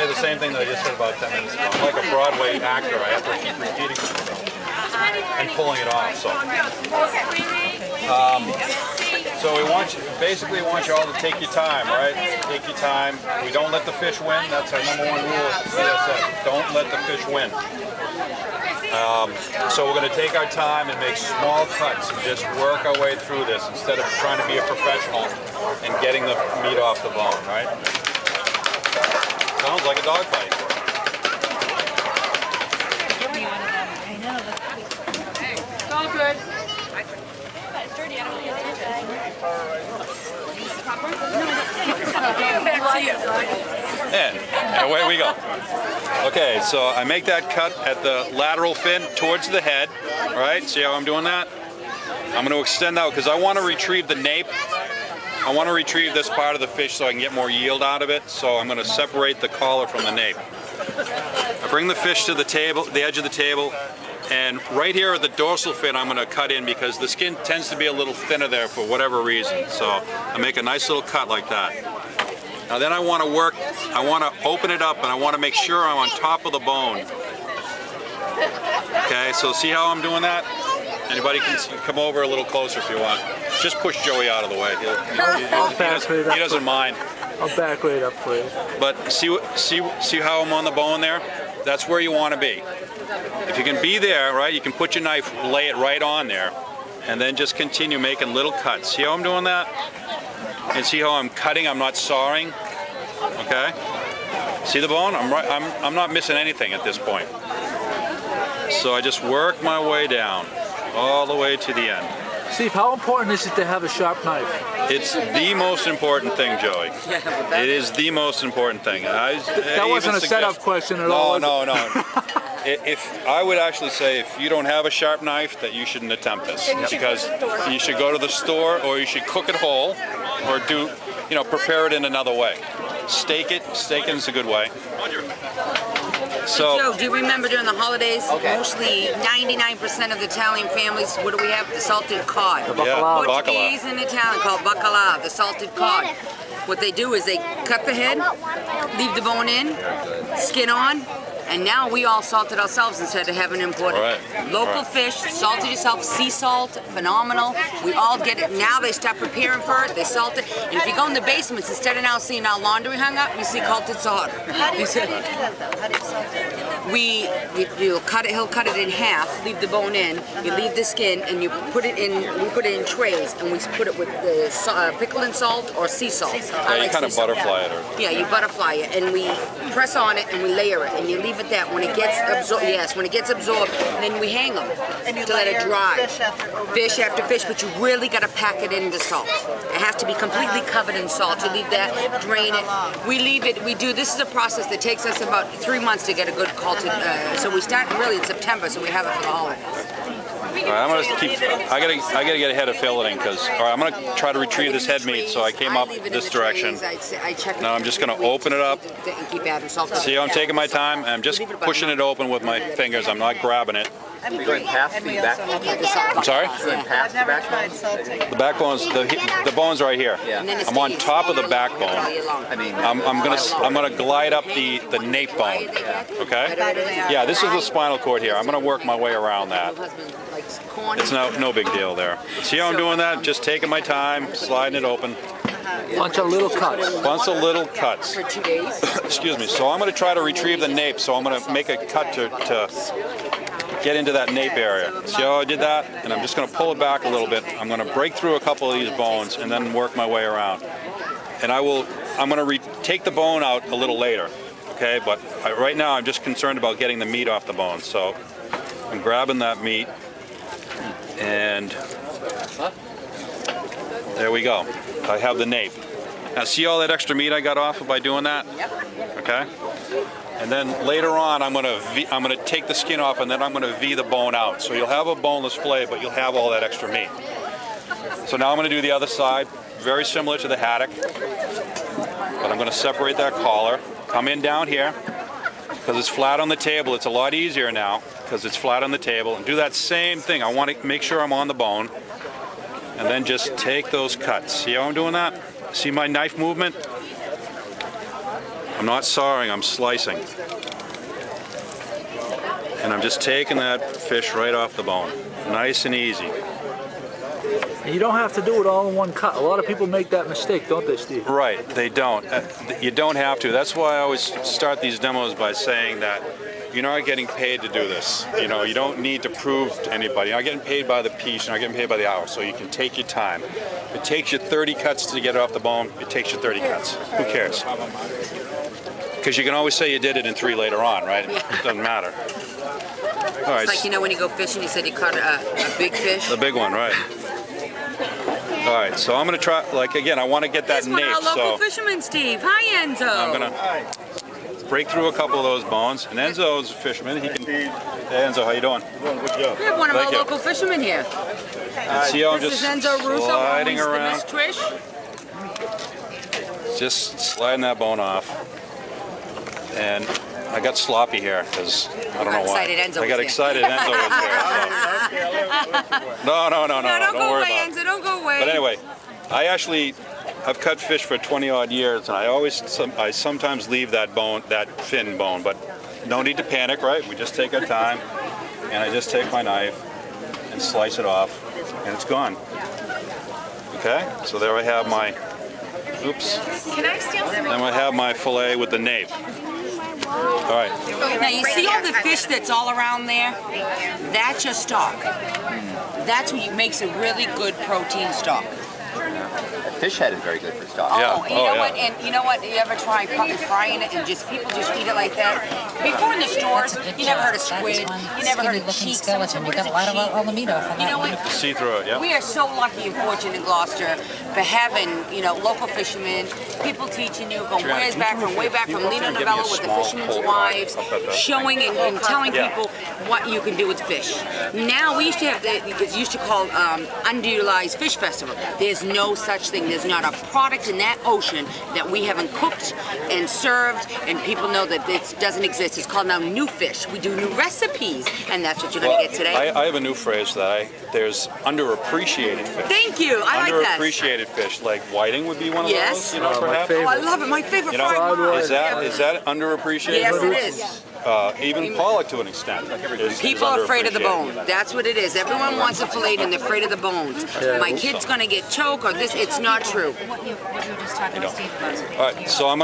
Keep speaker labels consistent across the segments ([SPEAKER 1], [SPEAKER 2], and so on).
[SPEAKER 1] say the same thing that I just said about 10 minutes ago. I'm like a Broadway actor. I have to keep repeating myself and pulling it off. So we basically want you all to take your time, right? Take your time. We don't let the fish win. That's our #1 rule at CSF. Don't let the fish win. So we're going to take our time and make small cuts and just work our way through this instead of trying to be a professional and getting the meat off the bone, right? Sounds like a dog fight.
[SPEAKER 2] It's all good.
[SPEAKER 1] And away we go. Okay, so I make that cut at the lateral fin towards the head, right? See how I'm doing that? I'm going to extend out because I want to retrieve the nape. I want to retrieve this part of the fish so I can get more yield out of it. So I'm going to separate the collar from the nape. I bring the fish to the table, the edge of the table, and right here at the dorsal fin I'm going to cut in because the skin tends to be a little thinner there for whatever reason. So I make a nice little cut like that. Now then I want to open it up and I want to make sure I'm on top of the bone. Okay, so see how I'm doing that? Anybody can come over a little closer if you want. Just push Joey out of the way. He doesn't mind.
[SPEAKER 3] I'll back right up for you.
[SPEAKER 1] But see how I'm on the bone there? That's where you want to be. If you can be there, right, you can put your knife, lay it right on there, and then just continue making little cuts. See how I'm doing that? And see how I'm cutting? I'm not sawing. Okay. See the bone? I'm not missing anything at this point. So I just work my way down, all the way to the end.
[SPEAKER 3] Steve, how important is it to have a sharp knife?
[SPEAKER 1] It's the most important thing, Joey. It is the most important thing.
[SPEAKER 3] That wasn't a setup question at all.
[SPEAKER 1] No. If I would actually say if you don't have a sharp knife, that you shouldn't attempt this because you should go to the store or you should cook it whole or prepare it in another way. Steak it. Steaking is a good way. So,
[SPEAKER 4] Joe, do you remember during the holidays, mostly 99% of the Italian families, what do we have? The salted cod.
[SPEAKER 3] The bacalao.
[SPEAKER 4] Portuguese and Italian called bacalao, the salted cod. What they do is they cut the head, leave the bone in, skin on, and now we all salt it ourselves instead of having imported.
[SPEAKER 1] Right.
[SPEAKER 4] Local fish, salt it yourself, sea salt, phenomenal. We all get it. Now they start preparing for it, they salt it. And if you go in the basements, instead of now seeing our laundry hung up, you see salted salt.
[SPEAKER 5] How do you do that though? How do you salt it?
[SPEAKER 4] He'll cut it in half, leave the bone in, you leave the skin, and you put it in, we put it in trays, and we put it with the pickle and salt or sea salt.
[SPEAKER 1] Yeah, you kind of butterfly it.
[SPEAKER 4] Yeah, you butterfly it, and we press on it, and we layer it, and you leave it that when it gets absorbed. Yes, when it gets absorbed, then we hang them to let it dry. Fish after fish, but you really got to pack it in the salt. It has to be completely covered in salt. You leave that, drain it. We leave it. This is a process that takes us about 3 months to get a good cultured. So we start really in September, so we have it for the holidays.
[SPEAKER 1] All right, I'm gonna keep. I gotta get ahead of filleting because. All right, I'm gonna try to retrieve this head meat. So I came up this direction. Now I'm just gonna open it up. See how I'm taking my time? I'm just pushing it open with my fingers. I'm not grabbing it.
[SPEAKER 6] You're going past the backbone?
[SPEAKER 1] I'm sorry?
[SPEAKER 6] You're going past the backbone?
[SPEAKER 1] The backbone's the bone's right here.
[SPEAKER 6] Yeah.
[SPEAKER 1] I'm on top of the backbone.
[SPEAKER 6] I mean,
[SPEAKER 1] I'm gonna glide up the nape bone. Okay? Yeah, this is the spinal cord here. I'm gonna work my way around that. It's no big deal there. See how I'm doing that? Just taking my time, sliding it open.
[SPEAKER 3] Bunch of little cuts.
[SPEAKER 1] Bunch of little cuts.
[SPEAKER 4] For 2 days.
[SPEAKER 1] Excuse me. So I'm going to try to retrieve the nape. So I'm going to make a cut to get into that nape area. See how I did that? And I'm just going to pull it back a little bit. I'm going to break through a couple of these bones and then work my way around. And I'm going to take the bone out a little later. Okay, but right now I'm just concerned about getting the meat off the bone. So I'm grabbing that meat and there we go. I have the nape. Now see all that extra meat I got off by doing that?
[SPEAKER 4] Yep.
[SPEAKER 1] Okay. And then later on, I'm gonna take the skin off, and then I'm gonna V the bone out. So you'll have a boneless fillet, but you'll have all that extra meat. So now I'm gonna do the other side, very similar to the haddock, but I'm gonna separate that collar, come in down here, because it's flat on the table. It's a lot easier now because it's flat on the table, and do that same thing. I want to make sure I'm on the bone, and then just take those cuts. See how I'm doing that? See my knife movement? I'm not sawing, I'm slicing. And I'm just taking that fish right off the bone. Nice and easy.
[SPEAKER 3] And you don't have to do it all in one cut. A lot of people make that mistake, don't they, Steve?
[SPEAKER 1] Right, they don't. You don't have to. That's why I always start these demos by saying that you're not getting paid to do this. You know, you don't need to prove to anybody. You're not getting paid by the piece, you're not getting paid by the hour, so you can take your time. If it takes you 30 cuts to get it off the bone, it takes you 30 cuts. Who cares? Because you can always say you did it in 3 later on, right? It doesn't matter. All right.
[SPEAKER 4] It's like, you know, when you go fishing, you said you caught a big fish.
[SPEAKER 1] The big one, right. All right, so I'm going to try, like, again, I want to get that
[SPEAKER 4] Here's one
[SPEAKER 1] nape,
[SPEAKER 4] of our local
[SPEAKER 1] so
[SPEAKER 4] fishermen, Steve. Hi, Enzo.
[SPEAKER 1] I'm going to break through a couple of those bones. And Enzo's a fisherman. He can. Hey, Enzo, how you doing?
[SPEAKER 4] We have one of our
[SPEAKER 1] Thank you.
[SPEAKER 4] local fishermen here.
[SPEAKER 1] And see how I'm
[SPEAKER 4] This
[SPEAKER 1] just
[SPEAKER 4] is Enzo Russo,
[SPEAKER 1] sliding
[SPEAKER 4] owns the
[SPEAKER 1] around,
[SPEAKER 4] Miss Trish.
[SPEAKER 1] just sliding that bone off. And I got sloppy here because I don't know why.
[SPEAKER 4] Excited Enzo
[SPEAKER 1] I got
[SPEAKER 4] was
[SPEAKER 1] excited Enzo was there. So. No,
[SPEAKER 4] No, don't go
[SPEAKER 1] worry
[SPEAKER 4] away,
[SPEAKER 1] about it.
[SPEAKER 4] Enzo. Don't go away.
[SPEAKER 1] But anyway, I've cut fish for 20 odd years, and I sometimes leave that fin bone, but no need to panic, right? We just take our time, and I just take my knife and slice it off, and it's gone. Okay, so there I have my, oops.
[SPEAKER 2] Can I steal some
[SPEAKER 1] Then I have my fillet with the nape. All right.
[SPEAKER 4] Now you see all the fish that's all around there? That's your stock. That's what makes a really good protein stock.
[SPEAKER 6] Fish head is very good for stock.
[SPEAKER 1] Yeah.
[SPEAKER 4] Oh, and you know what? You ever try frying it and people just eat it like that? Before in the stores, you never heard of squid, you never heard of cheeks.
[SPEAKER 5] Skeleton. You got a lot of all the meat off of that.
[SPEAKER 4] You know what?
[SPEAKER 1] See through it, yeah.
[SPEAKER 4] We are so lucky and fortunate in Gloucester for having, you know, local fishermen, people teaching you, going way back from Lino Novello with the fishermen's wives, showing and telling people what you can do with fish. Now we used to have it used to call underutilized fish festival. There's no such thing. There's not a product in that ocean that we haven't cooked and served, and people know that it doesn't exist. It's called now new fish. We do new recipes, and that's what you're going to get today.
[SPEAKER 1] I have a new phrase that there's underappreciated fish.
[SPEAKER 4] Thank you. I like that.
[SPEAKER 1] Underappreciated fish, like whiting would be one of
[SPEAKER 4] Yes.
[SPEAKER 1] those. You know,
[SPEAKER 3] my
[SPEAKER 1] perhaps.
[SPEAKER 3] favorite.
[SPEAKER 4] Oh, I love it. My favorite
[SPEAKER 1] You know,
[SPEAKER 4] fried wine.
[SPEAKER 1] is that underappreciated?
[SPEAKER 4] Yes, it is.
[SPEAKER 1] Even pollock to an extent.
[SPEAKER 4] People are afraid of the bone. That's what it is. Everyone wants a fillet and they're afraid of the bones. My kid's gonna get choked or this. It's not true.
[SPEAKER 2] What you were just talking to Steve about.
[SPEAKER 1] All right, so I'm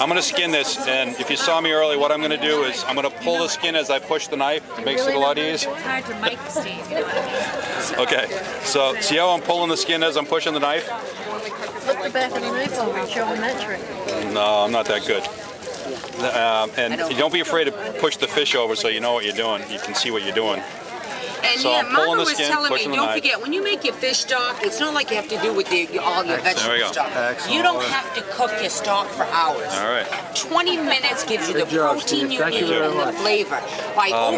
[SPEAKER 1] gonna skin this, and if you saw me earlier, what I'm gonna do is I'm gonna pull the skin as I push the knife. It makes it a lot easier.
[SPEAKER 2] It's hard to mic Steve, you know what I mean?
[SPEAKER 1] Okay, so see how I'm pulling the skin as I'm pushing the knife?
[SPEAKER 5] Flip the back of the knife over and show them that trick.
[SPEAKER 1] No, I'm not that good. And don't be afraid to push the fish over so you know what you're doing. You can see what you're doing.
[SPEAKER 4] And
[SPEAKER 1] So
[SPEAKER 4] yeah,
[SPEAKER 1] I'm pulling
[SPEAKER 4] Mama
[SPEAKER 1] the
[SPEAKER 4] was
[SPEAKER 1] skin,
[SPEAKER 4] telling me,
[SPEAKER 1] pushing the
[SPEAKER 4] don't
[SPEAKER 1] knife.
[SPEAKER 4] forget, when you make your fish stock, it's not like you have to do with all your
[SPEAKER 1] There we
[SPEAKER 4] vegetable
[SPEAKER 1] go.
[SPEAKER 4] stock.
[SPEAKER 6] Excellent.
[SPEAKER 4] You don't have to cook your stock for hours.
[SPEAKER 1] All right.
[SPEAKER 4] 20 minutes gives you the
[SPEAKER 3] Good job,
[SPEAKER 4] protein
[SPEAKER 3] Steve.
[SPEAKER 4] you
[SPEAKER 3] Thank you
[SPEAKER 4] need
[SPEAKER 3] very
[SPEAKER 4] and the
[SPEAKER 3] much.
[SPEAKER 4] flavor. By over